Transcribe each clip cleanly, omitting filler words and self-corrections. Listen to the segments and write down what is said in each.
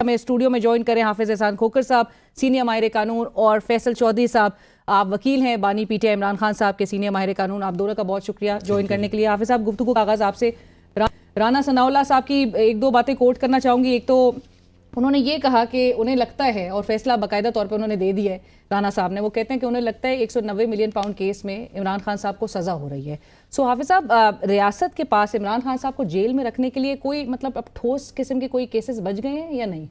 हमें स्टूडियो में ज्वाइन करें हाफिज एहसान खोखर साहब, सीनियर माहिर कानून, और फैसल चौधरी साहब, आप वकील हैं, बानी पीटीआई इमरान खान साहब के सीनियर माहिर कानून। आप दोनों का बहुत शुक्रिया ज्वाइन करने के लिए। हाफिज साहब, गुफ्तगू का आगाज़ आपसे राना सनाउल्लाह साहब की एक दो बातें कोट करना चाहूँगी। एक तो उन्होंने ये कहा कि उन्हें लगता है, और फैसला बाकायदा तौर पर उन्होंने दे दिया है राना साहब ने, वो कहते हैं कि उन्हें लगता है 190 मिलियन पाउंड केस में इमरान खान साहब को सज़ा हो रही है। सो हाफिज साहब, रियासत के पास इमरान खान साहब को जेल में रखने के लिए कोई मतलब अब ठोस किस्म के कोई केसेस बच गए हैं या नहीं?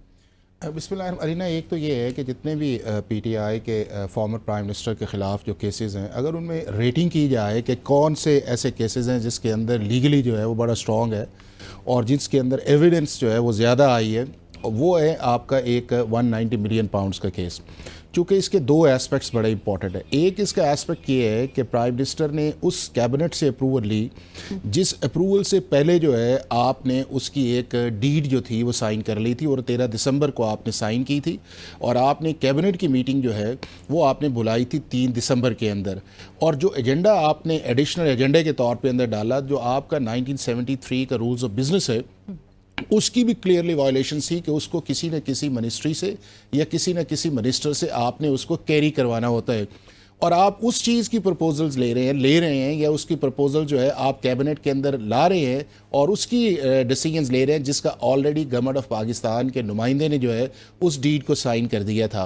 बिस्मिल्लाह अलीना, एक तो ये है कि जितने भी पीटीआई के फॉर्मर प्राइम मिनिस्टर के ख़िलाफ़ जो केसेस हैं, अगर उनमें रेटिंग की जाए कि कौन से ऐसे केसेस हैं जिसके अंदर लीगली जो है वो बड़ा स्ट्रॉन्ग है और जिसके अंदर एविडेंस जो है वो ज़्यादा आई है, वो है आपका एक 190 मिलियन पाउंड्स का केस। चूँकि इसके दो एस्पेक्ट्स बड़े इंपॉर्टेंट है। एक इसका एस्पेक्ट ये है कि प्राइम मिनिस्टर ने उस कैबिनेट से अप्रूवल ली जिस अप्रूवल से पहले जो है आपने उसकी एक डीड जो थी वो साइन कर ली थी, और 13 दिसंबर को आपने साइन की थी, और आपने कैबिनेट की मीटिंग जो है वो आपने बुलाई थी 3 दिसंबर के अंदर। और जो एजेंडा आपने एडिशनल एजेंडे के तौर पर अंदर डाला, जो आपका 1973 का रूल्स ऑफ बिजनेस है, उसकी भी क्लियरली वायलेशन थी कि उसको किसी न किसी मिनिस्ट्री से या किसी न किसी मिनिस्टर से आपने उसको कैरी करवाना होता है। और आप उस चीज़ की प्रपोजल्स ले रहे हैं या उसकी प्रपोजल जो है आप कैबिनेट के अंदर ला रहे हैं और उसकी डिसीजंस ले रहे हैं, जिसका ऑलरेडी गवर्नमेंट ऑफ पाकिस्तान के नुमाइंदे ने जो है उस डीड को साइन कर दिया था।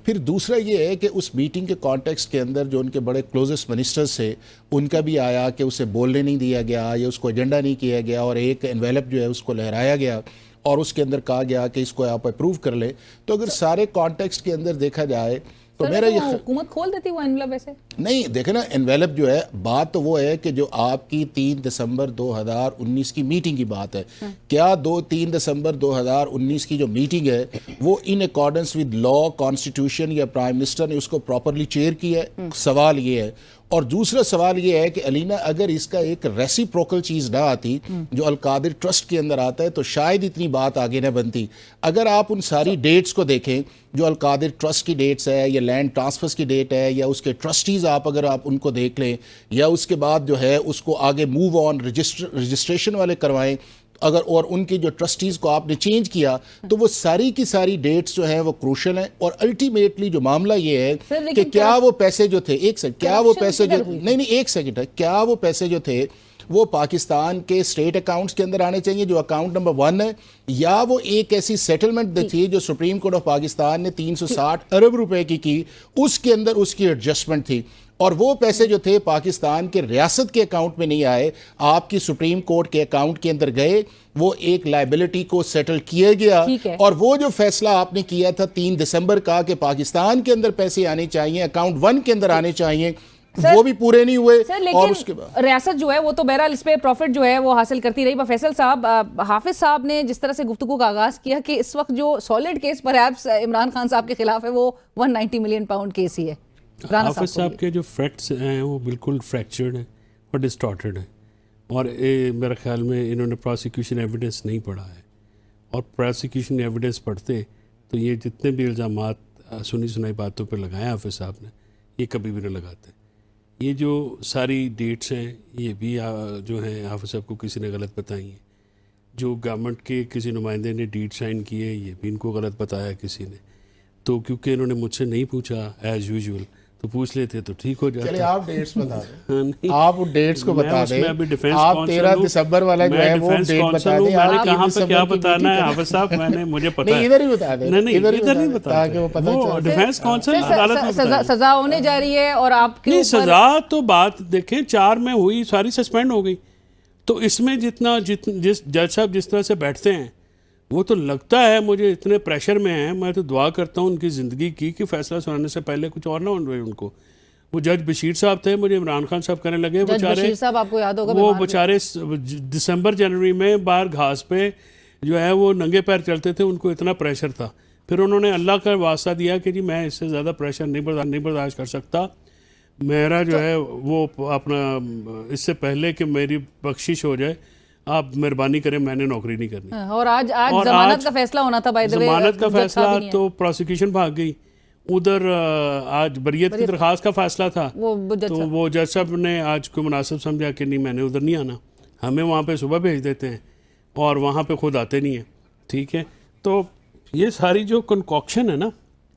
फिर दूसरा ये है कि उस मीटिंग के कॉन्टेक्स्ट के अंदर जो उनके बड़े क्लोजेस्ट मिनिस्टर्स थे उनका भी आया कि उसे बोलने नहीं दिया गया या उसको एजेंडा नहीं किया गया, और एक एनवेलप जो है उसको लहराया गया और उसके अंदर कहा गया कि इसको आप अप्रूव कर लें। तो अगर सारे कॉन्टेक्स्ट के अंदर देखा जाए तो मेरा ये हुकूमत खोल देती वो एनवेलप वैसे नहीं, देखे ना, एनवेलप जो है, बात तो वो है कि जो आपकी 3 दिसंबर 2019 की मीटिंग की बात है, क्या 3 दिसंबर 2019 की जो मीटिंग है वो in accordance with law, constitution, या प्राइम मिनिस्टर ने उसको प्रॉपरली चेयर किया है? सवाल ये है। और दूसरा सवाल ये है कि अलीना, अगर इसका एक रेसिप्रोकल चीज़ ना आती जो अलकादिर ट्रस्ट के अंदर आता है तो शायद इतनी बात आगे ना बनती। अगर आप उन सारी डेट्स को देखें, जो अलकादिर ट्रस्ट की डेट्स है या लैंड ट्रांसफर्स की डेट है या उसके ट्रस्टीज़ अगर आप उनको देख लें, या उसके बाद जो है उसको आगे मूव ऑन रजिस्ट्रेशन वाले करवाएं अगर, और उनके जो ट्रस्टीज़ को आपने चेंज किया, तो वो सारी की सारी डेट्स जो हैं वो क्रूशल हैं। और अल्टीमेटली जो मामला ये है कि क्या वो पैसे जो थे, एक सेकंड, क्या वो पैसे जो, नहीं एक सेकंड है, क्या वो पैसे जो थे वो पाकिस्तान के स्टेट अकाउंट्स के अंदर आने चाहिए जो अकाउंट नंबर 1 है, या वो एक ऐसी सेटलमेंट थी जो सुप्रीम कोर्ट ऑफ पाकिस्तान ने 360 अरब रुपए की उसके अंदर उसकी एडजस्टमेंट थी, और वो पैसे जो थे पाकिस्तान के रियासत के अकाउंट में नहीं आए, आपकी सुप्रीम कोर्ट के अकाउंट के अंदर गए, वो एक लायबिलिटी को सेटल किया गया। और वो जो फैसला आपने किया था 3 दिसंबर का कि पाकिस्तान के अंदर पैसे आने चाहिए, अकाउंट 1 के अंदर आने चाहिए, वो भी पूरे नहीं हुए। और उसके बाद रियासत जो है वो तो बहरहाल इस पे प्रॉफिट जो है वो हासिल करती रही। फैसल साहब, हाफिज साहब ने जिस तरह से गुफ्तगू का आगाज किया कि इस वक्त जो solid case perhaps Imran Khan साहब के खिलाफ है वो 190 मिलियन पाउंड केस ही है। हाफिज साहब के जो फैक्ट्स हैं वो बिल्कुल फ्रैक्चर्ड हैं और डिस्टॉर्टेड हैं, और मेरे ख्याल में इन्होंने प्रोसिक्यूशन एविडेंस नहीं पढ़ा है, और प्रोसिक्यूशन एविडेंस पढ़ते तो ये जितने भी इल्ज़ामात सुनी सुनाई बातों पर लगाए हाफिज साहब ने, ये कभी भी नहीं लगाते। ये जो सारी डेट्स हैं ये भी जो हैं हाफिज साहब को किसी ने गलत बताई हैं। जो गवर्नमेंट के किसी नुमाइंदे ने डीड साइन की है ये भी इनको गलत बताया किसी ने। तो क्योंकि इन्होंने मुझसे नहीं पूछा एज़ यूजुअल, तो पूछ लेते तो ठीक हो जाता। चलिए आप डेट्स बता दें, आप उन डेट्स को बता दें। आप 13 दिसंबर वाला जो है वो डेट बता दें। मैंने कहाँ पे क्या बताना है हाफिज साहब, मैंने मुझे पता है। इधर ही बता दें, नहीं इधर नहीं बता, ताकि वो पता चले। डिफेंस काउंसिल अदालत में सजा होने जा रही है, और आपकी सजा तो बात देखें 4 में हुई, सारी सस्पेंड हो गई। तो इसमें जिस जज साहब जिस तरह से बैठते हैं वो तो लगता है मुझे इतने प्रेशर में हैं। मैं तो दुआ करता हूँ उनकी ज़िंदगी की कि फैसला सुनाने से पहले कुछ और ना हो उनको। वो जज बशीर साहब थे, मुझे इमरान खान साहब कहने लगे बेचारे, आपको याद होगा वो बेचारे दिसंबर जनवरी में बाहर घास पे जो है वो नंगे पैर चलते थे, उनको इतना प्रेशर था। फिर उन्होंने अल्लाह का वास्ता दिया कि जी मैं इससे ज़्यादा प्रेशर नहीं बर्दाश्त कर सकता, मेरा जो है वो अपना इससे पहले कि मेरी बख्शिश हो जाए आप मेहरबानी करें, मैंने नौकरी नहीं करनी। और आज जमानत का फैसला होना था, बाय द वे जमानत का फैसला तो प्रोसिक्यूशन भाग गई उधर। आज बरियत की दरख्वास्त का फैसला था, तो वो जज साहब ने आज को मुनासिब समझा कि नहीं मैंने उधर नहीं आना, हमें वहाँ पे सुबह भेज देते हैं और वहाँ पे खुद आते नहीं हैं। ठीक है, तो ये सारी जो कंकॉक्शन है ना,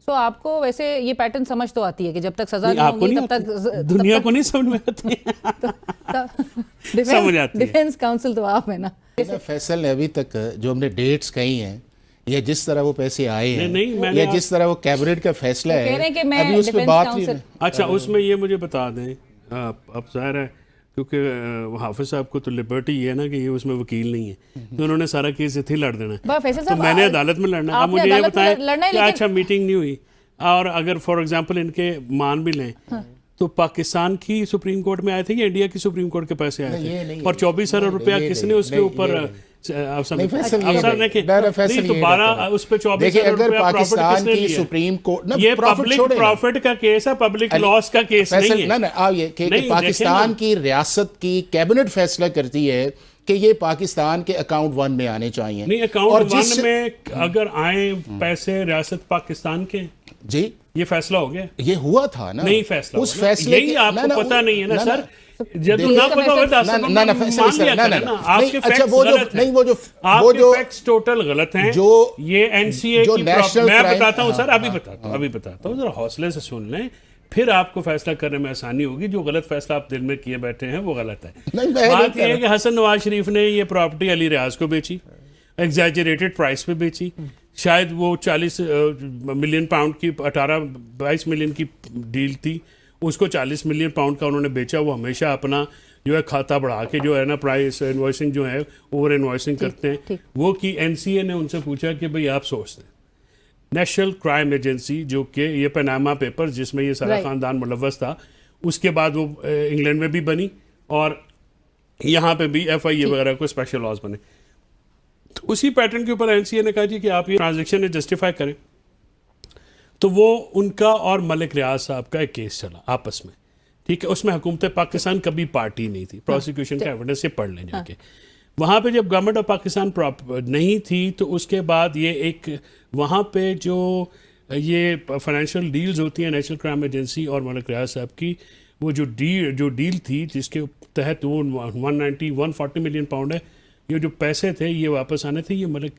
सो आपको वैसे ये पैटर्न समझ तो आती है कि जब तक सजा नहीं, नहीं आपको होगी नहीं तब आती, तक दुनिया को नहीं समझ में आती है। समझ आती है। डिफेंस काउंसिल तो आप है ना। फैसल ने अभी तक जो हमने डेट्स कही हैं या जिस तरह वो पैसे आए हैं नहीं, मैंने या जिस तरह वो कैबिनेट का फैसला कह रहे हैं कि है, मैं अभी उस पर डिफेंस बात काउंसिल अच्छा, उसमें ये मुझे बता दें, अब जाहिर है क्योंकि हाफिज साहब को तो लिबर्टी ये है ना कि ये उसमें वकील नहीं है, तो उन्होंने सारा केस इतने ही लड़ देना है। फैसल तो साहब, मैंने अदालत में लड़ना है। अब आपने मुझे ये अदालत में बताएं लड़ना है, कि लेकिन- अच्छा मीटिंग नहीं हुई और अगर फॉर एग्जांपल इनके मान भी लें तो पाकिस्तान की सुप्रीम कोर्ट में आए थे या इंडिया की सुप्रीम कोर्ट के पैसे आए थे, और 24 अरब रुपया किसने उसके ऊपर नहीं, फैसल ये अफसर है। ने कि नहीं, फैसल नहीं तो ये 12 कहता है। उस पे 24 देखिए, अरब अगर रुपया प्रॉफिट पाकिस्तान किसने की लिया? सुप्रीम कोर्ट ना, ये प्रॉफिट पब्लिक छोड़े ना। प्रॉफिट का केस है, पब्लिक लॉस का केस फैसल नहीं है। ना आप ये कि नहीं, पाकिस्तान देखें की रियासत की कैबिनेट फैसला करती है कि ये पाकिस्तान के अकाउंट 1 में आने चाहिए। नहीं, और अकाउंट जिस- 1 में अगर आए पैसे रियासत पाकिस्तान के, जी ये फैसला हो गया? ये हुआ था ना, नहीं फैसला उस हुआ ना। फैसले यही के- आपको ना, पता नहीं है ना सर, जब देखिए, ना पता होगा ना फैसल मान इस लिया तरह- करें ना। नहीं, आपके अच्छा, फैक्ट्स वो जो गलत नहीं हैं। वो जो आपके फैक्ट्स टोटल गलत हैं। जो- ये एनसीए जो की नेशनल मैं क्राइम- बताता हूँ सर, हाँ, अभी बताता हूँ, जरा हौसले से सुन लें, फिर आपको फैसला करने में आसानी होगी। जो गलत फैसला आप दिल में किए बैठे हैं वो गलत है। नहीं, मैं नहीं बात कह यह है रहा। कि हसन नवाज शरीफ ने ये प्रॉपर्टी अली रियाज को बेची, एग्जैजरेटेड प्राइस पे बेची। शायद वो 40 मिलियन पाउंड की 18-22 मिलियन की डील थी, उसको 40 मिलियन पाउंड का उन्होंने बेचा। वो हमेशा अपना जो है खाता बढ़ा के जो है ना प्राइस इन्वॉइसिंग जो है ओवर इन्वॉइसिंग करते हैं। ठीक। वो की एनसीए ने उनसे पूछा कि भाई आप सोचते हैं नेशनल क्राइम एजेंसी, जो कि ये पनामा पेपर्स जिसमें ये सारा Right. ख़ानदान मुलव्वस था, उसके बाद वो इंग्लैंड में भी बनी और यहाँ पे भी FIA वगैरह को स्पेशल लॉज बने। तो उसी पैटर्न के ऊपर एनसीए ने कहा जी कि आप ये ट्रांजैक्शन जस्टिफाई करें। तो वो उनका और मलिक रियाज साहब का एक केस चला आपस में, ठीक है। उसमें हुकूमत पाकिस्तान कभी पार्टी नहीं थी, प्रोसिक्यूशन का एविडेंस ये पढ़ लें जाके। वहाँ पे जब गवर्नमेंट ऑफ पाकिस्तान नहीं थी तो उसके बाद ये एक वहाँ पे जो ये फाइनेंशियल डील्स होती हैं नेशनल क्राइम एजेंसी और मलिक रियाज साहब की, वो जो डील थी जिसके तहत वो 140 मिलियन पाउंड है, ये जो पैसे थे ये वापस आने थे, ये मलिक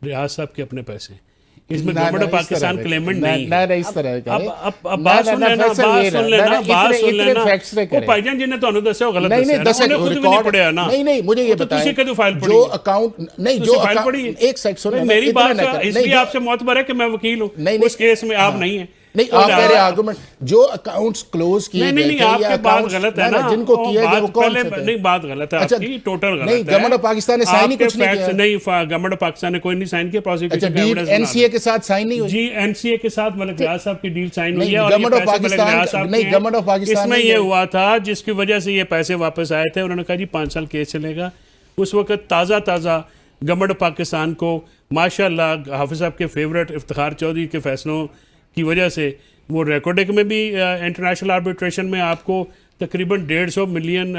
रियाज साहब के अपने पैसे। इसमें गवर्नमेंट ऑफ पाकिस्तान क्लेमेंट नहीं है। ना इस तरह का अब बात सुन लेना, बात सुन लेना। वो भाईजान जिन्हें ਤੁਹਾਨੂੰ ਦੱਸਿਆ ਉਹ गलत नहीं ਦੱਸਿਆ नहीं ना, ਉਹਨੇ ਖੁਦ ਵੀ ਨਹੀਂ ਪੜਿਆ ना। नहीं मुझे ये तो बताएं, तुझे कਦੋਂ फाइल पढ़ी जो है? अकाउंट नहीं तुझे जो फाइल account- पढ़ी है? एक सेकंड सुनो, मेरी इतना बात ना करें। इसलिए नहीं, आपसे मोतबर है कि मैं वकील हूँ, नहीं, उस केस में आप नहीं है। नहीं तो आप कह रहे ज़्यादा- आर्गुमेंट जो अकाउंट्स क्लोज किए नहीं गए नहीं थे, या आपकी बात accounts- गलत है ना, जिनको वो किया गया बात वो कौन पहले से थे? नहीं, बात गलत है अच्छा, आपकी, टोटल गलत नहीं, है। गवर्नमेंट ऑफ पाकिस्तान ने साइन ही आपके कुछ नहीं facts किया। नहीं, गवर्नमेंट ऑफ पाकिस्तान ने कोई नहीं साइन किया, अच्छा, प्रोसिक्यूशन का डील एविडेंस बना एनसीए के साथ साइन नहीं हुई? जी एनसीए के साथ मलिक रियाज साहब की डील साइन हुई नहीं, है और ये गवर्नमेंट ऑफ पैसे मलिक पाकिस्तान- रियाज साहब नहीं, के हैं। गवर्नमेंट ऑफ पाकिस्तान इसमें नहीं ये है। हुआ था जिसकी वजह से ये पैसे वापस आए थे। उन्होंने कहा जी 5 साल केस चलेगा। उस वक्त ताज़ा गवर्नमेंट ऑफ पाकिस्तान को माशाल्लाह हाफिज साहब के फेवरेट इफ्तिखार चौधरी के फैसलों की वजह से वो रेकॉर्डिंग में भी इंटरनेशनल आर्बिट्रेशन में आपको तकरीबन 150 मिलियन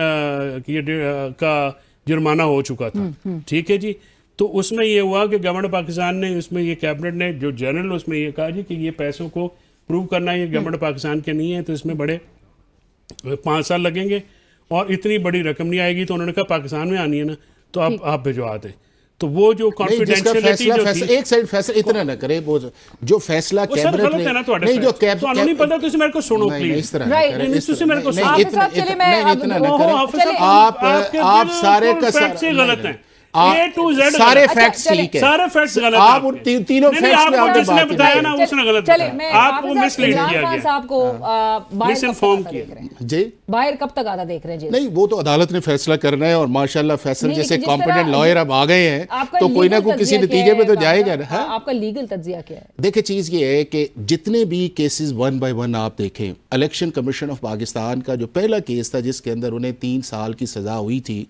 का जुर्माना हो चुका था, ठीक है जी। तो उसमें ये हुआ कि गवर्नमेंट ऑफ पाकिस्तान ने उसमें ये कैबिनेट ने जो जनरल उसमें ये कहा जी कि ये पैसों को प्रूव करना ये गवर्नमेंट ऑफ पाकिस्तान के नहीं है, तो इसमें बड़े 5 साल लगेंगे और इतनी बड़ी रकम नहीं आएगी। तो उन्होंने कहा पाकिस्तान में आनी है ना, तो आप भिजवा दें। तो वो जो कॉन्फिडेंशियलिटी जो थी, एक साइड फैसला इतना ना करे, वो जो फैसला वो सर कैबिनेट गलत है ना ਤੁਹਾਡੇ नहीं जो ਤੁਹਾਨੂੰ ਨਹੀਂ ਪਤਾ, ਤੁਸੀਂ ਮੇਰੇ को सुनो नहीं, प्लीज। इस तरह Right. नहीं, नहीं, तुसी मेरे को नहीं, हाफिज इतना- साहब, चलिए इतना- मैं नहीं, अब- इतना ना ओहो, करें। हाफिज साहब, आप आपके सारे बिल्कुल का facts ही गलत हैं। आप- A to Z सारे गलत। फैक्ट्स अच्छा, ठीक है, सारे फैक्ट्स गलत हैं आप उन आपके। तीनों नहीं, फैक्ट्स पे आपको आपने जिसने बात बताया की। ना उसने गलत चलिए बताया। मैं आपको हाफिज मिसलीड साहब, किया इमरान खान गया, साहब को बाहर कब तक मिसइन्फॉर्म आता किया। देख रहे हैं? जी बाहर कब तक आता देख रहे हैं जी? नहीं, वो तो अदालत ने फैसला करना है और माशाल्लाह फैसल नहीं, जैसे लेकिन जिस कॉम्पिटेंट तरह- लॉयर अब आ गए हैं आपका तो कोई ना legal कोई किसी तज्जिया नतीजे क्या पे तो है? जाएगा ना। हाँ? आपका लीगल तज्जिया क्या है? देखिए चीज़ ये है कि जितने भी केसेस 1 बाय 1 आप देखें, इलेक्शन कमीशन ऑफ पाकिस्तान का जो पहला केस था जिसके अंदर उन्हें 3 साल की सज़ा हुई थी,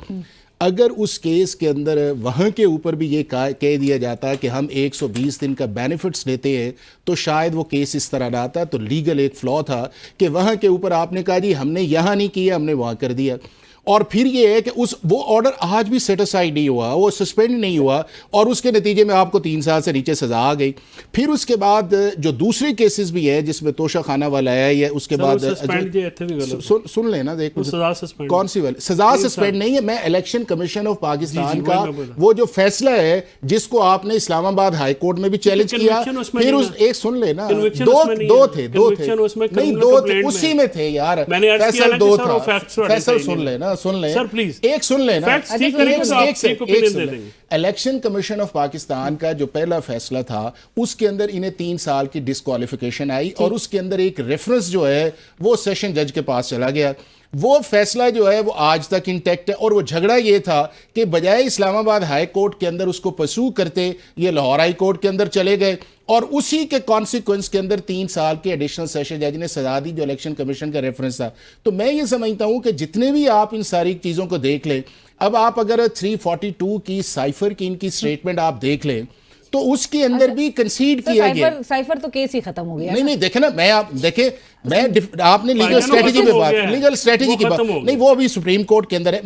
अगर उस केस के अंदर वहाँ के ऊपर भी ये कह दिया जाता कि हम 120 दिन का बेनिफिट्स लेते हैं तो शायद वो केस इस तरह ना आता। तो लीगल एक फ्लॉ था कि वहाँ के ऊपर आपने कहा जी हमने यहाँ नहीं किया, हमने वहाँ कर दिया। और फिर ये है कि वो ऑर्डर आज भी सेटिस्फाइड नहीं हुआ, वो सस्पेंड नहीं हुआ, और उसके नतीजे में आपको 3 साल से नीचे सजा आ गई। फिर उसके बाद जो दूसरे केसेस भी है जिसमें तोशा खाना वाला है, या उसके बाद सुन लेना, देखो कौन सी वाली सजा सस्पेंड नहीं है, मैं इलेक्शन कमीशन ऑफ पाकिस्तान का वो जो फैसला है जिसको आपने इस्लामाबाद हाई कोर्ट में भी चैलेंज किया, फिर उस एक सुन लेना, दो थे नहीं, 2 थे, उसी में थे यार, फैसल 2 था, फैसल सुन लेना, सुन ले सर प्लीज, एक सुन लेना, इलेक्शन कमीशन ऑफ पाकिस्तान का जो पहला फैसला था उसके अंदर इन्हें 3 साल की डिस्क्वालिफिकेशन आई, और उसके अंदर एक रेफरेंस जो है वो सेशन जज के पास चला गया। वो फैसला जो है वो आज तक इंटैक्ट है, और वो झगड़ा ये था कि बजाय इस्लामाबाद हाई कोर्ट के अंदर उसको परसू करते, ये लाहौर हाई कोर्ट के अंदर चले गए, और उसी के कॉन्सिक्वेंस के अंदर 3 साल के एडिशनल सेशन जज ने सजा दी जो इलेक्शन कमीशन का रेफरेंस था। तो मैं ये समझता हूं कि जितने भी आप इन सारी चीज़ों को देख लें, अब आप अगर 342 की साइफर की इनकी स्टेटमेंट आप देख लें तो उसके अंदर भी कंसीड किया गया। साइफर तो केस ही खत्म हो गया। नहीं देखे ना, आपने लीगल स्ट्रेटजी पे बात, लीगल स्ट्रेटजी की बात नहीं, वो अभी सुप्रीम कोर्ट के अंदर है।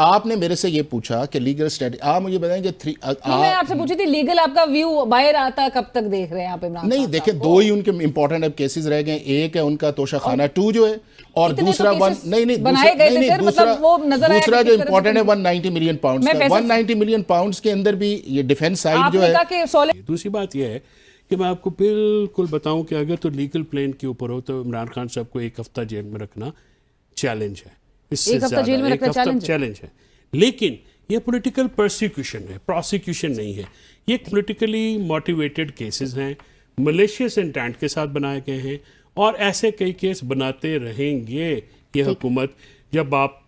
आपने मेरे से ये पूछा कि लीगल स्ट्रेटजी, आप मुझे बताएंगे मैं आपसे पूछी थी लीगल आपका व्यू बाहर आता कब तक देख रहे हैं आप इमरान? नहीं देखे, 2 ही उनके इंपॉर्टेंट अब केसेस रह गए, एक है उनका तोशा खाना 2 जो है, और दूसरा दूसरा जो इंपॉर्टेंट है 190 मिलियन पाउंड, 190 मिलियन पाउंड के अंदर भी ये डिफेंस साइड जो है। दूसरी बात यह है कि मैं आपको बिल्कुल बताऊं कि अगर तो लीगल प्लेन के ऊपर हो तो इमरान खान साहब को 1 हफ्ता जेल में रखना चैलेंज है, इससे ज्यादा 1 हफ्ता चैलेंज है। लेकिन ये पॉलिटिकल प्रोसिक्यूशन है, प्रोसिक्यूशन नहीं है। ये पॉलिटिकली मोटिवेटेड केसेस हैं, मलेशियस इंटेंट के साथ बनाए गए हैं, और ऐसे कई केस बनाते रहेंगे ये हुकूमत, जब आप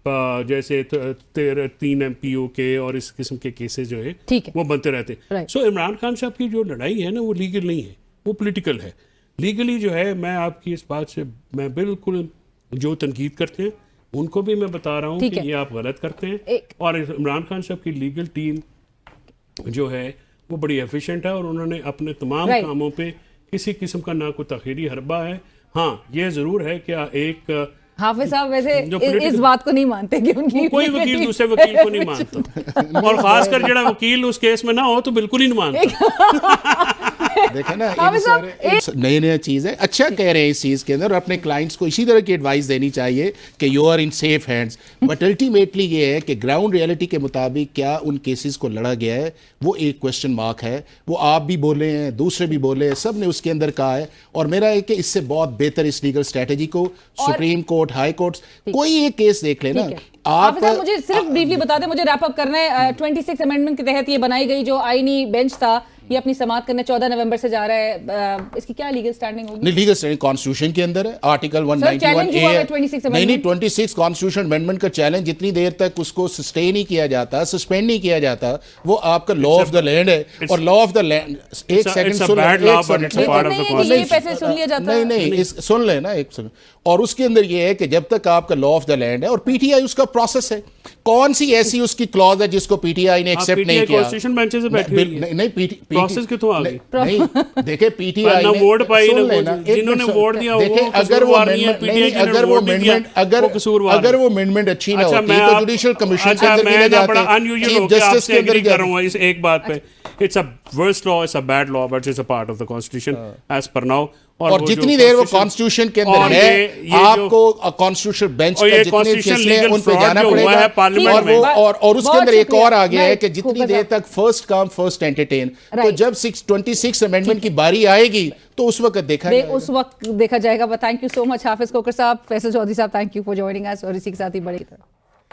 जैसे 3 MPO के और इस किस्म के केसेस जो है वो बनते रहते हैं। सो इमरान खान साहब की जो लड़ाई है ना वो लीगल नहीं है, वो पॉलिटिकल है। लीगली जो है, मैं आपकी इस बात से मैं बिल्कुल, जो तनकीद करते हैं उनको भी मैं बता रहा हूँ कि ये आप गलत करते हैं, और इमरान खान साहब की लीगल टीम जो है वो बड़ी एफिशिएंट है, और उन्होंने अपने तमाम कामों पे किसी किस्म का ना कोई तखीरी हरबा है। हाँ, ये जरूर है कि एक हाफिज साहब वैसे इस बात को नहीं मानते कि उनकी कोई वकील दूसरे वकील को नहीं मानता, और खासकर जड़ा वकील उस केस में ना हो तो बिल्कुल ही नहीं मानता। देखे ना, नई चीज है, अच्छा कह रहे हैं इस चीज के अंदर, और अपने क्लाइंट्स को इसी तरह की एडवाइस देनी चाहिए कि you are in safe hands. But ultimately ये है कि ग्राउंड रियलिटी के मुताबिक क्या उन केसेस को लड़ा गया है वो एक क्वेश्चन मार्क है। वो आप भी बोले हैं, दूसरे भी बोले हैं, सब ने उसके अंदर कहा है, और मेरा है कि इससे बहुत बेहतर इस लीगल स्ट्रेटेजी को सुप्रीम कोर्ट, हाई कोर्ट, कोई एक केस देख लेना आप। मुझे सिर्फ ब्रीफली बता दें, मुझे रैप अप करना है। 26 अमेंडमेंट के तहत ये बनाई गई जो आईनी बेंच था, ये अपनी समाप्त करने 14 नवंबर से जा रहा है। इसकी क्या लीगल स्टैंडिंग होगी? लीगल स्टैंडिंग कॉन्स्टिट्यूशन के अंदर है, आर्टिकल 191A। नहीं 26 कॉन्स्टिट्यूशन अमेंडमेंट का चैलेंज जितनी देर तक उसको सस्टेन नहीं किया जाता, सस्पेंड नहीं किया जाता, वो आपका लॉ ऑफ द लैंड है। और लॉ ऑफ द लैंड, एक सेकंड सुन लेना, एक सेकंड। और उसके अंदर ये है कि जब तक आपका लॉ ऑफ द लैंड है, और पीटीआई उसका प्रोसेस है, कौन सी ऐसी उसकी क्लॉज है जिसको पीटीआई ने एक्सेप्ट नहीं किया? कॉन्स्टिट्यूशन बेंच से बैठी हुई है। नहीं, प्रोसेस क्यों आ गई? नहीं देखे, पीटीआई ने वोट पाई, जिन्होंने वोट दिया देखे, अगर वो अमेंडमेंट अच्छी ना होती तो जुडिशियल कमीशन के अंदर गिने जाते, चीफ जस्टिस के अंदर कर रहा हूं इस एक बात पे। It's a worst law, it's a bad law, but it's a part of the constitution as per now. और जितनी देर वो कॉन्स्टिट्यूशन के अंदर है, आपको कॉन्स्टिट्यूशन बेंच का जितने फैसले हैं उन पे जाना पड़ेगा। और उसके अंदर एक और आ गया है कि जितनी देर तक फर्स्ट कम फर्स्ट एंटरटेन, तो जब 26 अमेंडमेंट की बारी आएगी तो उस वक्त देखा जाएगा। थैंक यू सो मच हाफिज खोकर साहब, फैसल चौधरी साहब, thank you for joining us, और इसी के साथ ही बड़ी